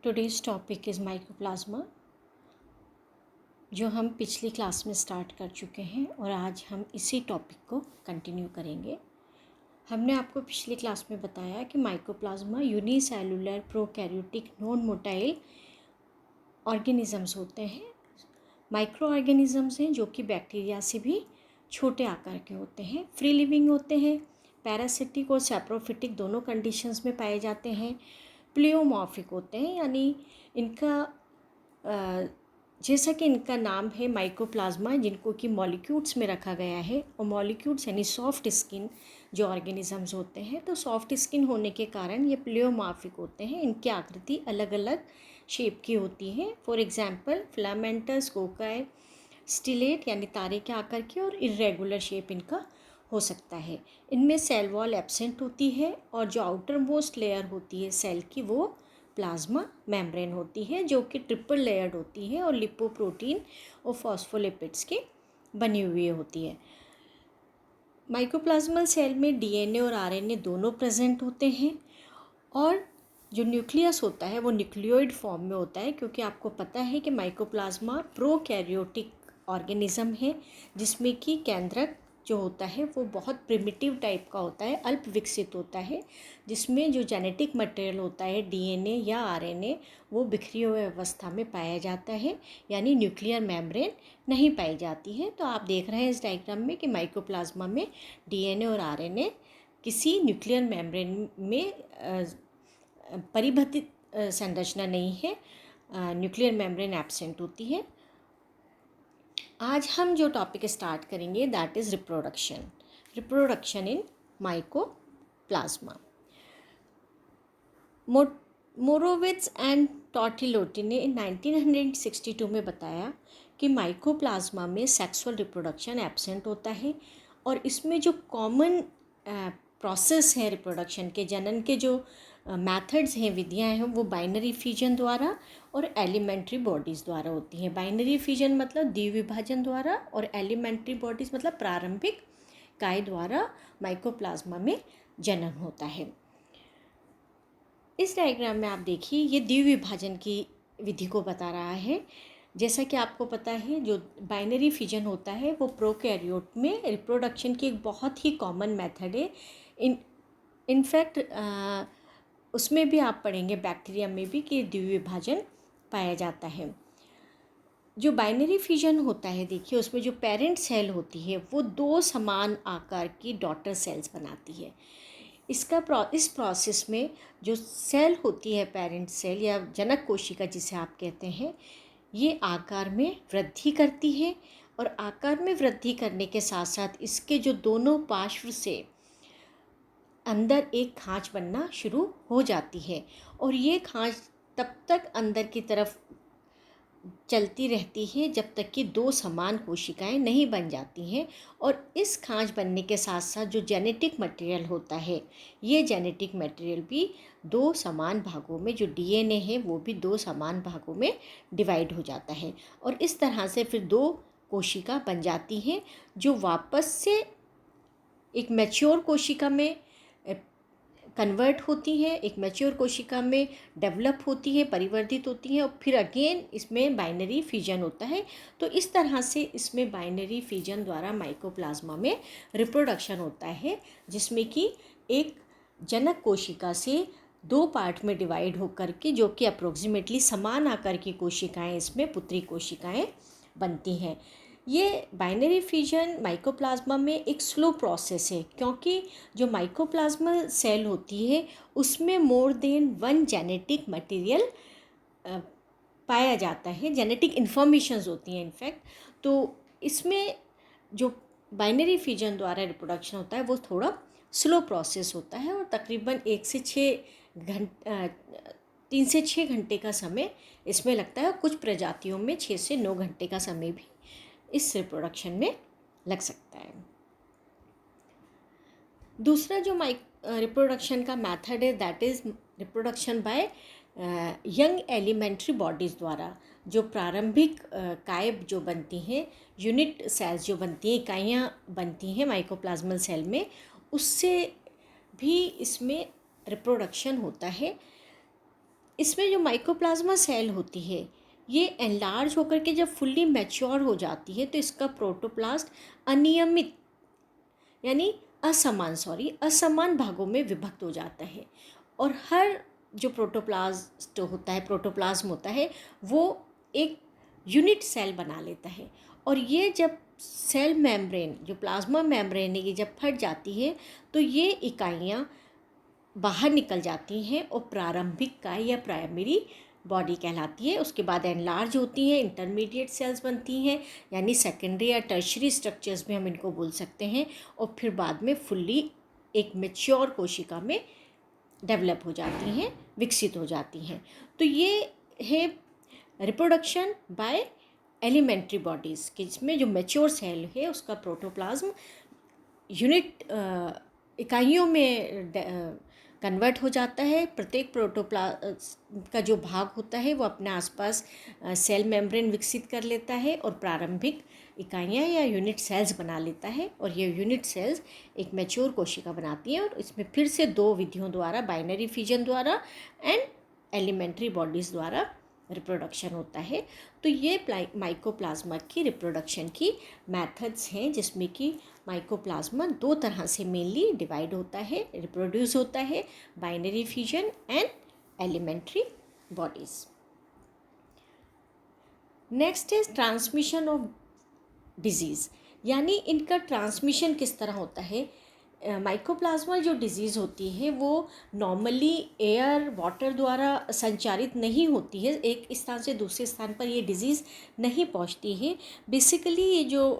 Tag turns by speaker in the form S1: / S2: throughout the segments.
S1: Today's topic is mycoplasma, जो हम पिछली क्लास में स्टार्ट कर चुके हैं और आज हम इसी टॉपिक को कंटिन्यू करेंगे। हमने आपको पिछली क्लास में बताया कि mycoplasma unicellular prokaryotic non motile organisms होते हैं। माइक्रो ऑर्गेनिजम्स हैं जो कि बैक्टीरिया से भी छोटे आकार के होते हैं, फ्री लिविंग होते हैं, पैरासिटिक और सैप्रोफिटिक दोनों कंडीशंस में पाए जाते हैं, प्लेओमॉर्फिक होते हैं, यानी इनका जैसा कि इनका नाम है माइकोप्लाज्मा, जिनको कि मॉलिक्यूल्स में रखा गया है, और मॉलिक्यूल्स यानी सॉफ्ट स्किन जो ऑर्गेनिजम्स होते हैं, तो सॉफ्ट स्किन होने के कारण ये प्लेओमॉर्फिक होते हैं। इनकी आकृति अलग अलग शेप की होती है। For example filamentous, cocci, stellate यानी तारे के आकार की, और इरेगुलर शेप इनका हो सकता है। इनमें सेल वॉल एब्सेंट होती है और जो आउटर मोस्ट लेयर होती है सेल की, वो प्लाज्मा मेम्ब्रेन होती है, जो कि ट्रिपल लेयर्ड होती है और लिपोप्रोटीन और फॉस्फोलिपिड्स की बनी हुई होती है। माइकोप्लाज्मल सेल में डीएनए और आरएनए दोनों प्रेजेंट होते हैं, और जो न्यूक्लियस होता है वो न्यूक्लियोइड फॉर्म में होता है, क्योंकि आपको पता है कि माइकोप्लाज्मा प्रोकैरियोटिक ऑर्गेनिज्म है, जिसमें कि केंद्रक जो होता है वो बहुत प्रिमिटिव टाइप का होता है, अल्प विकसित होता है, जिसमें जो जेनेटिक मटेरियल होता है डीएनए या आरएनए वो बिखरी हुई अवस्था में पाया जाता है, यानी न्यूक्लियर मेम्ब्रेन नहीं पाई जाती है। तो आप देख रहे हैं इस डायग्राम में कि माइकोप्लाज्मा में डीएनए और आरएनए किसी न्यूक्लियर मेम्ब्रेन में परिबद्ध संरचना नहीं है, न्यूक्लियर मेम्ब्रेन एब्सेंट होती है। आज हम जो टॉपिक स्टार्ट करेंगे that is reproduction in Mycoplasma. Morowitz and Tourtellotte ने 1962 में बताया कि माइकोप्लाज्मा में सेक्सुअल रिप्रोडक्शन एब्सेंट होता है, और इसमें जो कॉमन प्रोसेस है रिप्रोडक्शन के, जनन के जो मेथड्स हैं, विधियां हैं, वो बाइनरी फिजन द्वारा और एलिमेंट्री बॉडीज़ द्वारा होती हैं। बाइनरी फिजन मतलब द्विविभाजन द्वारा, और एलिमेंट्री बॉडीज़ मतलब प्रारंभिक काय द्वारा माइकोप्लाज्मा में जनन होता है। इस डायग्राम में आप देखिए, ये द्विविभाजन की विधि को बता रहा है। जैसा कि आपको पता है, जो बाइनरी फिजन होता है वो प्रोकैरियोट में रिप्रोडक्शन की एक बहुत ही कॉमन मेथड है। इनफैक्ट उसमें भी आप पढ़ेंगे, बैक्टीरिया में भी, कि द्विविभाजन पाया जाता है। जो बाइनरी फिजन होता है, देखिए उसमें जो पेरेंट सेल होती है वो दो समान आकार की डॉटर सेल्स बनाती है। इस प्रोसेस में जो सेल होती है, पेरेंट सेल या जनक कोशिका जिसे आप कहते हैं, ये आकार में वृद्धि करती है, और आकार में वृद्धि करने के साथ साथ इसके जो दोनों पार्श्व से अंदर एक खांच बनना शुरू हो जाती है, और ये खांच तब तक अंदर की तरफ चलती रहती है जब तक कि दो समान कोशिकाएं नहीं बन जाती हैं। और इस खांच बनने के साथ साथ जो जेनेटिक मटेरियल होता है, ये जेनेटिक मटेरियल भी दो समान भागों में, जो डीएनए है वो भी दो समान भागों में डिवाइड हो जाता है, और इस तरह से फिर दो कोशिका बन जाती हैं, जो वापस से एक मैच्योर कोशिका में कन्वर्ट होती है, एक मैच्योर कोशिका में डेवलप होती है, परिवर्तित होती है, और फिर अगेन इसमें बाइनरी फिजन होता है। तो इस तरह से इसमें बाइनरी फिजन द्वारा माइकोप्लाज्मा में रिप्रोडक्शन होता है, जिसमें कि एक जनक कोशिका से दो पार्ट में डिवाइड होकर के, जो कि अप्रोक्सीमेटली समान आकार की कोशिकाएं, इसमें पुत्री कोशिकाएं बनती हैं। ये बाइनरी फिजन माइकोप्लाज्मा में एक स्लो प्रोसेस है, क्योंकि जो माइकोप्लाज्मल सेल होती है उसमें more than one genetic material पाया जाता है, जेनेटिक इन्फॉर्मेशंस होती हैं इनफैक्ट। तो इसमें जो बाइनरी फिजन द्वारा रिप्रोडक्शन होता है वो थोड़ा स्लो प्रोसेस होता है, और तकरीबन 3 से 6 घंटे का समय इसमें लगता है। कुछ प्रजातियों में 6 से 9 घंटे का समय भी इस रिप्रोडक्शन में लग सकता है। दूसरा जो रिप्रोडक्शन का मेथड है that is reproduction by young elementary bodies द्वारा। जो प्रारंभिक काय जो बनती हैं, यूनिट सेल्स जो बनती हैं, इकाइयाँ बनती हैं माइकोप्लाज्मल सेल में, उससे भी इसमें रिप्रोडक्शन होता है, इसमें जो माइकोप्लाज्मा सेल होती है ये एनलार्ज होकर के जब फुल्ली मैच्योर हो जाती है तो इसका प्रोटोप्लास्ट अनियमित यानी असमान भागों में विभक्त हो जाता है, और हर जो प्रोटोप्लाज्म होता है वो एक यूनिट सेल बना लेता है। और ये जब सेल मेम्ब्रेन, जो प्लाज्मा मेम्ब्रेन है, ये जब फट जाती है तो ये इकाइयाँ बाहर निकल जाती हैं और प्रारंभिक काय या प्राइमरी बॉडी कहलाती है। उसके बाद एनलार्ज होती हैं, इंटरमीडिएट सेल्स बनती हैं, यानी सेकेंडरी या टर्शरी स्ट्रक्चर्स में हम इनको बोल सकते हैं, और फिर बाद में फुल्ली एक मैच्योर कोशिका में डेवलप हो जाती हैं, विकसित हो जाती हैं। तो ये है रिप्रोडक्शन बाय एलिमेंट्री बॉडीज़, कि जिसमें जो मैच्योर सेल है उसका प्रोटोप्लाज्म यूनिट इकाइयों में कन्वर्ट हो जाता है। प्रत्येक प्रोटोप्लाज्म का जो भाग होता है वो अपने आसपास सेल मेम्ब्रेन विकसित कर लेता है और प्रारंभिक इकाइयाँ या यूनिट सेल्स बना लेता है, और ये यूनिट सेल्स एक मैच्योर कोशिका बनाती हैं। और इसमें फिर से दो विधियों द्वारा, बाइनरी फिजन द्वारा एंड एलिमेंट्री बॉडीज़ द्वारा रिप्रोडक्शन होता है। तो ये माइकोप्लाज्मा की रिप्रोडक्शन की मेथड्स हैं, जिसमें कि माइकोप्लाज्मा दो तरह से मेनली डिवाइड होता है, रिप्रोड्यूस होता है, binary fusion and elementary bodies. Next is transmission of disease, यानी इनका ट्रांसमिशन किस तरह होता है। माइकोप्लाज्मा जो डिजीज़ होती है वो नॉर्मली एयर वाटर द्वारा संचारित नहीं होती है, एक स्थान से दूसरे स्थान पर ये डिजीज़ नहीं पहुंचती है। बेसिकली ये जो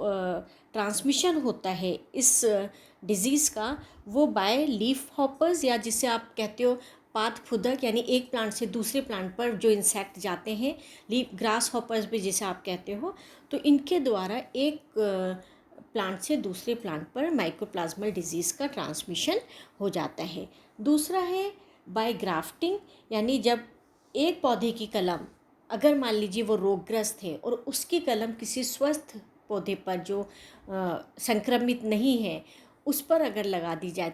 S1: ट्रांसमिशन होता है इस डिजीज़ का, वो बाय लीफ हॉपर्स, या जिसे आप कहते हो पात फुदक, यानी एक प्लांट से दूसरे प्लांट पर जो इंसेक्ट जाते हैं, लीफ ग्रास हॉपर्स भी जिसे आप कहते हो, तो इनके द्वारा एक प्लांट से दूसरे प्लांट पर माइकोप्लाज्मल डिजीज़ का ट्रांसमिशन हो जाता है। दूसरा है बाय ग्राफ्टिंग, यानी जब एक पौधे की कलम, अगर मान लीजिए वो रोगग्रस्त है और उसकी कलम किसी स्वस्थ पौधे पर जो संक्रमित नहीं है उस पर अगर लगा दी जाए,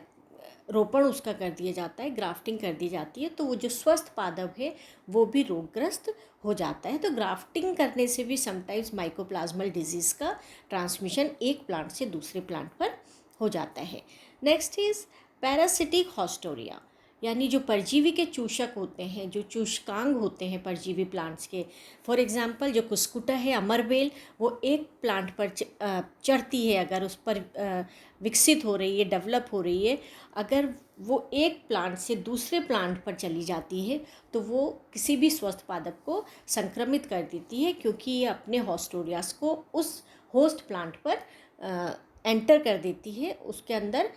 S1: रोपण उसका कर दिया जाता है, ग्राफ्टिंग कर दी जाती है, तो वो जो स्वस्थ पादप है वो भी रोगग्रस्त हो जाता है। तो ग्राफ्टिंग करने से भी समटाइम्स माइकोप्लाज्मल डिजीज़ का ट्रांसमिशन एक प्लांट से दूसरे प्लांट पर हो जाता है। नेक्स्ट इज़ पैरासिटिक हॉस्टोरिया, यानी जो परजीवी के चूषक होते हैं, जो चूषकांग होते हैं परजीवी प्लांट्स के। फॉर एग्जांपल जो कुस्कुटा है, अमरबेल, वो एक प्लांट पर चढ़ती है, अगर उस पर विकसित हो रही है, डेवलप हो रही है, अगर वो एक प्लांट से दूसरे प्लांट पर चली जाती है तो वो किसी भी स्वस्थ पादप को संक्रमित कर देती है, क्योंकि ये अपने हॉस्टोरियास को उस होस्ट प्लांट पर एंटर कर देती है, उसके अंदर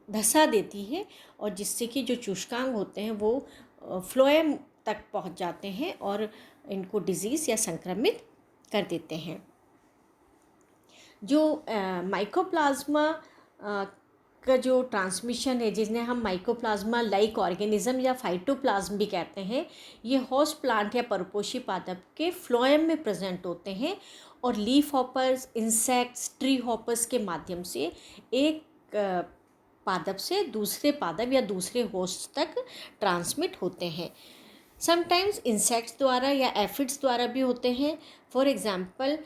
S1: धंसा देती है, और जिससे कि जो चूषकांग होते हैं वो फ्लोएम तक पहुंच जाते हैं और इनको डिजीज़ या संक्रमित कर देते हैं। जो माइकोप्लाज्मा का जो ट्रांसमिशन है, जिन्हें हम माइकोप्लाज्मा लाइक ऑर्गेनिज्म या फाइटोप्लाज्म भी कहते हैं, ये होस्ट प्लांट या परपोषी पादप के फ्लोएम में प्रेजेंट होते हैं और leaf hoppers, insects, tree hoppers के माध्यम से एक पादप से दूसरे पादप या दूसरे होस्ट तक ट्रांसमिट होते हैं। समटाइम्स इंसेक्ट्स द्वारा या एफिड्स द्वारा भी होते हैं। फॉर एग्जांपल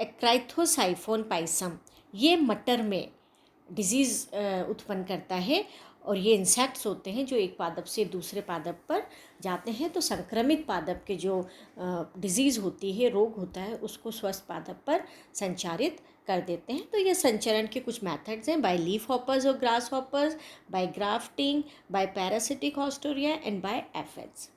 S1: एक्राइथोसाइफोन पाइसम, ये मटर में डिजीज़ उत्पन्न करता है, और ये इंसेक्ट्स होते हैं जो एक पादप से दूसरे पादप पर जाते हैं, तो संक्रमित पादप के जो डिजीज़ होती है, रोग होता है, उसको स्वस्थ पादप पर संचारित कर देते हैं। तो ये संचरण के कुछ मेथड्स हैं, बाय लीफ हॉपर्स और grasshoppers, by grafting, by parasitic haustoria and by aphids.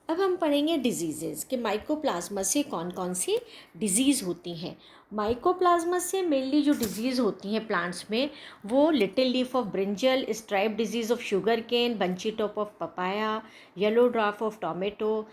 S1: अब हम पढ़ेंगे डिजीज़ेज़ कि माइकोप्लाज्मा से कौन कौन सी डिजीज़ होती हैं। माइकोप्लाज्मा से मेनली जो डिजीज़ होती हैं प्लांट्स में, वो little leaf of brinjal, stripe disease of sugarcane, bunchy top of papaya, yellow dwarf of tomato.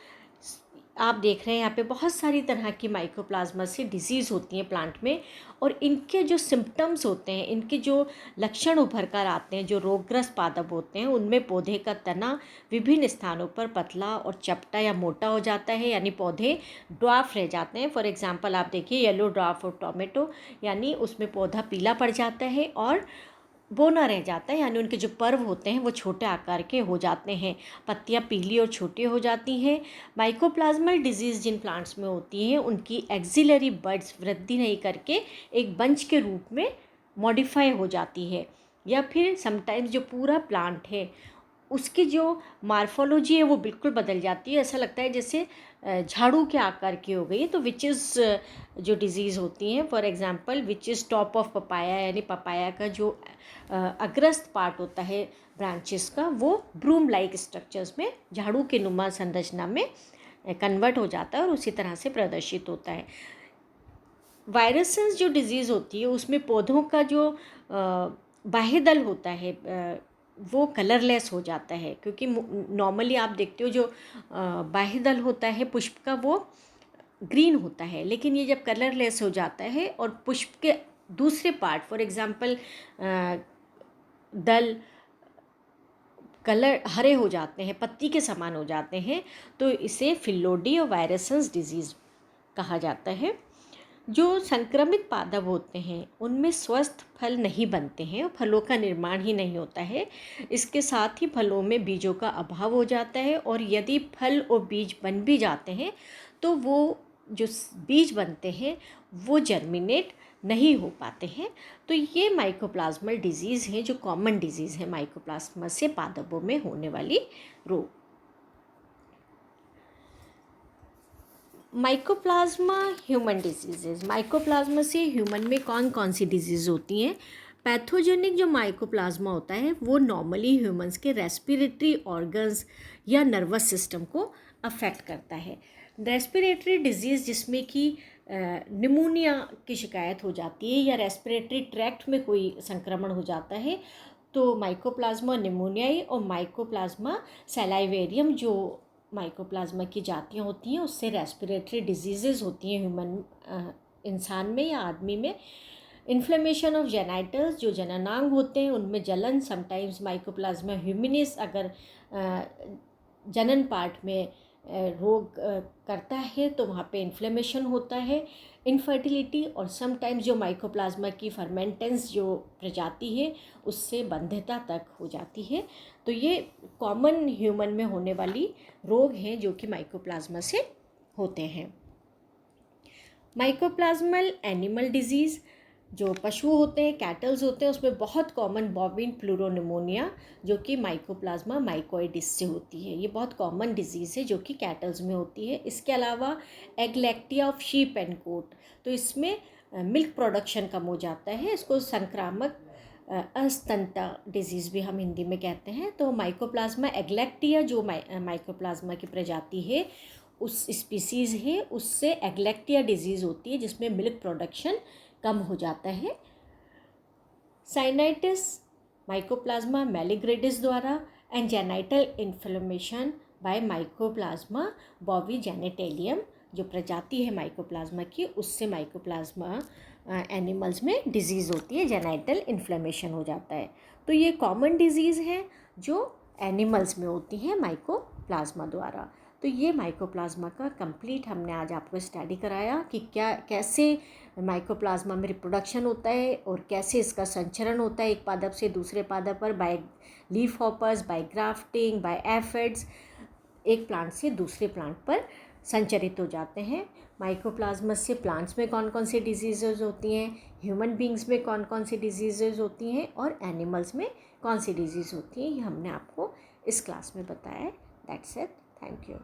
S1: आप देख रहे हैं यहाँ पे बहुत सारी तरह की माइकोप्लाज्मा से डिजीज़ होती हैं प्लांट में, और इनके जो सिम्टम्स होते हैं, इनके जो लक्षण उभर कर आते हैं, जो रोगग्रस्त पादप होते हैं, उनमें पौधे का तना विभिन्न स्थानों पर पतला और चपटा या मोटा हो जाता है, यानी पौधे ड्वार्फ रह जाते हैं। फॉर एग्जांपल आप देखिए येलो ड्वार्फ ऑफ टोमेटो, यानी उसमें पौधा पीला पड़ जाता है और बोना रह जाता है, यानी उनके जो पर्व होते हैं वो छोटे आकार के हो जाते हैं, पत्तियां पीली और छोटी हो जाती हैं। माइकोप्लाज्मल डिजीज़ जिन प्लांट्स में होती हैं उनकी एक्सिलरी बड्स वृद्धि नहीं करके एक बंच के रूप में मॉडिफाई हो जाती है, या फिर समटाइम्स जो पूरा प्लांट है उसकी जो मार्फोलॉजी है वो बिल्कुल बदल जाती है, ऐसा लगता है जैसे झाड़ू के आकार की हो गई। तो विच इज़ जो डिज़ीज़ होती हैं, for example which is top of papaya, यानी पपाया का जो अग्रस्त पार्ट होता है ब्रांचेस का, वो ब्रूम लाइक स्ट्रक्चर्स में झाड़ू के नुमा संरचना में कन्वर्ट हो जाता है और उसी तरह से प्रदर्शित होता है। वायरसेस जो डिज़ीज़ होती है उसमें पौधों का जो बाह्यदल होता है वो कलरलेस हो जाता है, क्योंकि नॉर्मली आप देखते हो जो बाह्यदल होता है पुष्प का वो ग्रीन होता है, लेकिन ये जब कलरलेस हो जाता है और पुष्प के दूसरे पार्ट, फॉर एग्जांपल दल कलर हरे हो जाते हैं, पत्ती के समान हो जाते हैं, तो इसे फिलोडी और वायरसेस डिजीज़ कहा जाता है। जो संक्रमित पादप होते हैं उनमें स्वस्थ फल नहीं बनते हैं और फलों का निर्माण ही नहीं होता है। इसके साथ ही फलों में बीजों का अभाव हो जाता है, और यदि फल और बीज बन भी जाते हैं तो वो जो बीज बनते हैं वो जर्मिनेट नहीं हो पाते हैं। तो ये माइकोप्लाज्मल डिजीज़ हैं जो कॉमन डिजीज़ है माइकोप्लाज्मा से पादपों में होने वाली रोग। माइकोप्लाज्मा ह्यूमन डिजीज़, माइकोप्लाज्मा से ह्यूमन में कौन कौन सी डिजीज़ होती हैं? पैथोजेनिक जो माइकोप्लाज्मा होता है वो नॉर्मली ह्यूमंस के रेस्पिरेटरी ऑर्गन्स या नर्वस सिस्टम को अफेक्ट करता है। रेस्पिरेटरी डिजीज़ जिसमें कि निमोनिया की शिकायत हो जाती है या रेस्पिरेटरी ट्रैक्ट में कोई संक्रमण हो जाता है, तो माइकोप्लाज्मा निमोनियाई और माइकोप्लाज्मा सैलाइवेरियम जो माइकोप्लाज्मा की जातियाँ होती हैं उससे रेस्पिरेटरी डिजीज़ेज़ होती हैं ह्यूमन इंसान में या आदमी में। इन्फ्लेमेशन ऑफ जेनाइटल्स जो जननांग होते हैं उनमें जलन, समटाइम्स माइकोप्लाज्मा ह्यूमिनिस अगर जनन पार्ट में रोग करता है तो वहाँ पे इन्फ्लेमेशन होता है। इनफर्टिलिटी और समटाइम्स जो माइकोप्लाज्मा की फर्मेंटेंस जो प्रजाति है उससे बंध्यता तक हो जाती है। तो ये कॉमन ह्यूमन में होने वाली रोग हैं जो कि माइकोप्लाज्मा से होते हैं। माइकोप्लाज्मल एनिमल डिजीज़ जो पशु होते हैं, कैटल्स होते हैं, उसमें बहुत कॉमन बॉविन प्लूरोनिमोनिया जो कि माइकोप्लाज्मा माइकोइडिस से होती है। ये बहुत कॉमन डिजीज़ है जो कि कैटल्स में होती है। इसके अलावा एग्लैक्टिया ऑफ शीप एंड गोट, तो इसमें मिल्क प्रोडक्शन कम हो जाता है। इसको संक्रामक अस्तंता डिजीज़ भी हम हिंदी में कहते हैं। तो माइकोप्लाज्मा एग्लैक्टिया जो माइकोप्लाज्मा की प्रजाति है उस स्पीसीज़ है उससे एग्लैक्टिया डिजीज़ होती है जिसमें मिल्क प्रोडक्शन कम हो जाता है। साइनाइटिस माइकोप्लाज्मा मेलिग्रेडिस द्वारा and genital inflammation by Mycoplasma bovigenitalium जो प्रजाति है माइकोप्लाज्मा की उससे माइकोप्लाज्मा एनिमल्स में डिजीज़ होती है, जेनाइटल इन्फ्लेमेशन हो जाता है। तो ये कॉमन डिजीज़ है जो एनिमल्स में होती हैं माइकोप्लाज्मा द्वारा। तो ये माइकोप्लाज्मा का कंप्लीट हमने आज आपको स्टडी कराया कि क्या कैसे माइकोप्लाज्मा में रिप्रोडक्शन होता है और कैसे इसका संचरण होता है एक पादप से दूसरे पादप पर by leafhoppers, by grafting, by aphids, एक प्लांट से दूसरे प्लांट पर संचरित हो जाते हैं। माइकोप्लाज्मा से प्लांट्स में कौन कौन सी डिजीज़ेज होती हैं, ह्यूमन बींग्स में कौन कौन सी डिजीज़ेज होती हैं और एनिमल्स में कौन सी डिजीज़ होती हैं, ये हमने आपको इस क्लास में बताया है। That's it, thank you.